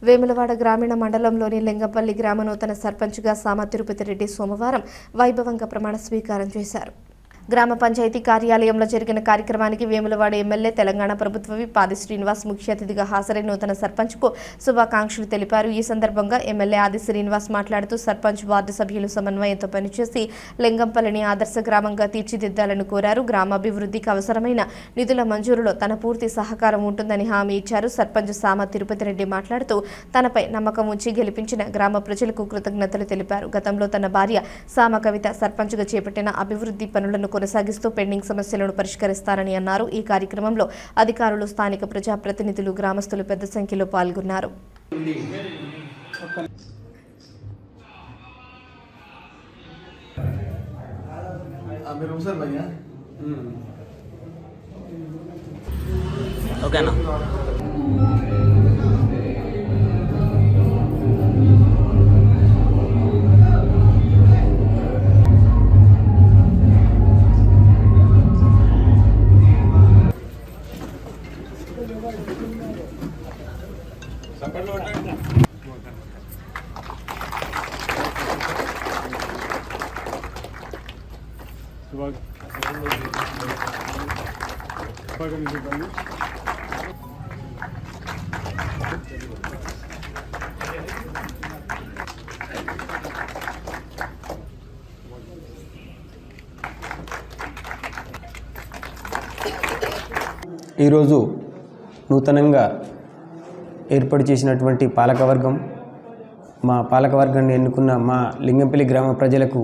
వేములవాడ గ్రామీణ మండలంలోని లింగంపల్లి గ్రామ నూతన సర్పంచ్గా సామ తిరుపతి రెడ్డి సోమవారం వైభవంగా ప్రమాణ స్వీకారం చేశారు. గ్రామ పంచాయతీ కార్యాలయంలో జరిగిన కార్యక్రమానికి వేములవాడ ఎమ్మెల్యే తెలంగాణ ప్రభుత్వ విప్ ఆది శ్రీనివాస్ ముఖ్య అతిథిగా హాజరై నూతన సర్పంచ్కు శుభాకాంక్షలు తెలిపారు. ఈ సందర్భంగా ఎమ్మెల్యే ఆది శ్రీనివాస్ మాట్లాడుతూ సర్పంచ్ వార్డు సభ్యులు సమన్వయంతో పనిచేసి లింగంపల్లిని ఆదర్శ గ్రామంగా తీర్చిదిద్దాలని కోరారు. గ్రామాభివృద్ధికి అవసరమైన నిధుల మంజూరులో తన పూర్తి సహకారం ఉంటుందని హామీ ఇచ్చారు. సర్పంచ్ సామ తిరుపతి రెడ్డి మాట్లాడుతూ తనపై నమ్మకం ఉంచి గెలిపించిన గ్రామ ప్రజలకు కృతజ్ఞతలు తెలిపారు. గతంలో తన భార్య సామ కవిత సర్పంచ్గా చేపట్టిన అభివృద్ధి పనులను కొనసాగిస్తూ పెండింగ్ సమస్యలను పరిష్కరిస్తారని అన్నారు. ఈ కార్యక్రమంలో అధికారులు, స్థానిక ప్రజాప్రతినిధులు, గ్రామస్తులు పెద్ద సంఖ్యలో పాల్గొన్నారు. ఈరోజు నూతనంగా ఏర్పాటు చేసినటువంటి పాలకవర్గం, మా పాలకవర్గాన్ని ఎన్నుకున్న మా లింగంపల్లి గ్రామ ప్రజలకు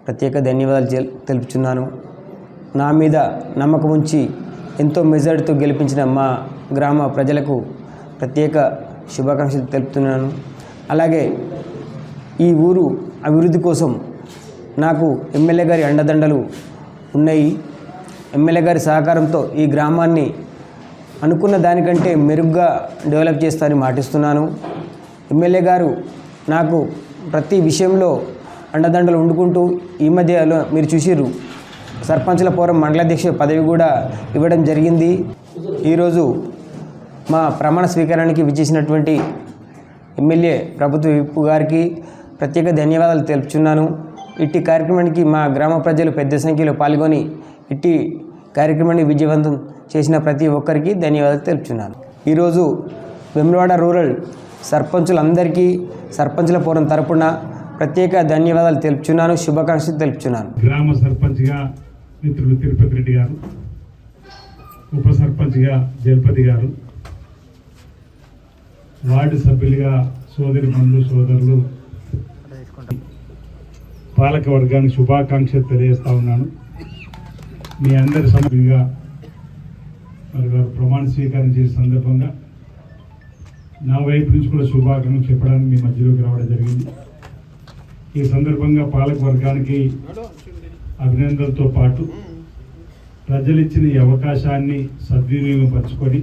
ప్రత్యేక ధన్యవాదాలు తెలుపుచున్నాను. నా మీద నమ్మకం ఉంచి ఎంతో మెజారిటీతో గెలిపించిన మా గ్రామ ప్రజలకు ప్రత్యేక శుభాకాంక్షలు తెలుపుతున్నాను. అలాగే ఈ ఊరు అభివృద్ధి కోసం నాకు ఎమ్మెల్యే గారి అండదండలు ఉన్నాయి. ఎమ్మెల్యే గారి సహకారంతో ఈ గ్రామాన్ని అనుకున్న దానికంటే మెరుగ్గా డెవలప్ చేస్తానని మాటిస్తున్నాను. ఎమ్మెల్యే గారు నాకు ప్రతి విషయంలో అండదండలు వండుకుంటూ ఈ మధ్యలో మీరు చూసిర్రు సర్పంచుల ఫోరం మండలాధ్యక్ష పదవి కూడా ఇవ్వడం జరిగింది. ఈరోజు మా ప్రమాణ స్వీకారానికి విచ్చేసినటువంటి ఎమ్మెల్యే ప్రభుత్వ విప్ గారికి ప్రత్యేక ధన్యవాదాలు తెలుపుచున్నాను. ఇట్టి కార్యక్రమానికి మా గ్రామ ప్రజలు పెద్ద సంఖ్యలో పాల్గొని ఇట్టి కార్యక్రమాన్ని విజయవంతం చేసిన ప్రతి ఒక్కరికి ధన్యవాదాలు తెలుపుచున్నాను. ఈరోజు వేములవాడ రూరల్ సర్పంచులందరికీ సర్పంచుల ఫోరం తరపున ప్రత్యేక ధన్యవాదాలు తెలుపుచున్నాను, శుభాకాంక్షలు తెలుపుచున్నాను. గ్రామ సర్పంచ్గా మిత్రులు తిరుపతి రెడ్డి గారు, ఉప సర్పంచ్గా జయపతి గారు, వార్డు సభ్యులుగా సోదరి మనులు సోదరులు, పాలక వర్గానికి శుభాకాంక్షలు తెలియజేస్తా ఉన్నాను. మీ అందరి సమయంగా మరి వారు ప్రమాణ స్వీకారం చేసే సందర్భంగా నా వైపు నుంచి కూడా శుభాకాంక్షలు చెప్పడానికి మీ మధ్యలోకి రావడం జరిగింది. ఈ సందర్భంగా పాలక వర్గానికి అభినందనలతో పాటు ప్రజలు ఇచ్చిన ఈ అవకాశాన్ని సద్వినియోగపరచుకొని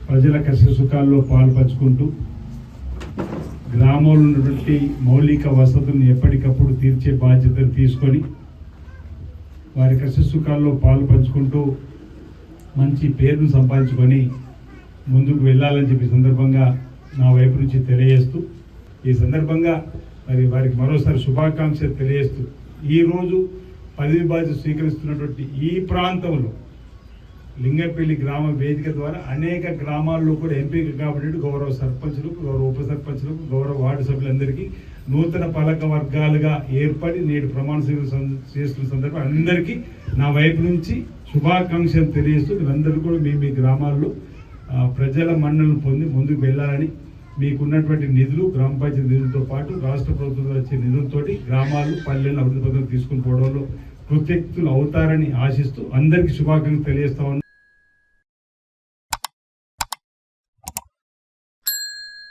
ప్రజల కష్ట సుఖాల్లో పాలు పంచుకుంటూ గ్రామంలో ఉన్నటువంటి మౌలిక వసతులను ఎప్పటికప్పుడు తీర్చే బాధ్యతను తీసుకొని వారి కష్ట సుఖాల్లో పాలు పంచుకుంటూ మంచి పేరును సంపాదించుకొని ముందుకు వెళ్ళాలని చెప్పి సందర్భంగా నా వైపు నుంచి తెలియజేస్తూ ఈ సందర్భంగా మరి వారికి మరోసారి శుభాకాంక్షలు తెలియజేస్తూ ఈరోజు పదవి బాధ్యత స్వీకరిస్తున్నటువంటి ఈ ప్రాంతంలో లింగంపల్లి గ్రామ వేదిక ద్వారా అనేక గ్రామాల్లో కూడా ఎంపిక కాబట్టి గౌరవ సర్పంచులకు, గౌరవ ఉప సర్పంచులకు, గౌరవ వార్డు సభ్యులందరికీ నూతన పాలక వర్గాలుగా ఏర్పడి నేడు ప్రమాణ స్వీకారం చేస్తున్న సందర్భంగా అందరికీ నా వైపు నుంచి శుభాకాంక్షలు తెలియజేస్తూ మీరందరూ కూడా మీ గ్రామాల్లో ప్రజల మన్నలను పొంది ముందుకు వెళ్ళాలని, మీకున్నటువంటి నిధులు గ్రామ పంచాయతీ నిధులతో పాటు రాష్ట్ర ప్రభుత్వం వచ్చే నిధులతోటి గ్రామాలు, పల్లెలను అభివృద్ధి పథకం తీసుకుని పోవడంలో కృతజ్ఞతలు అవుతారని ఆశిస్తూ అందరికీ శుభాకాంక్షలు తెలియజేస్తా ఉన్నాను.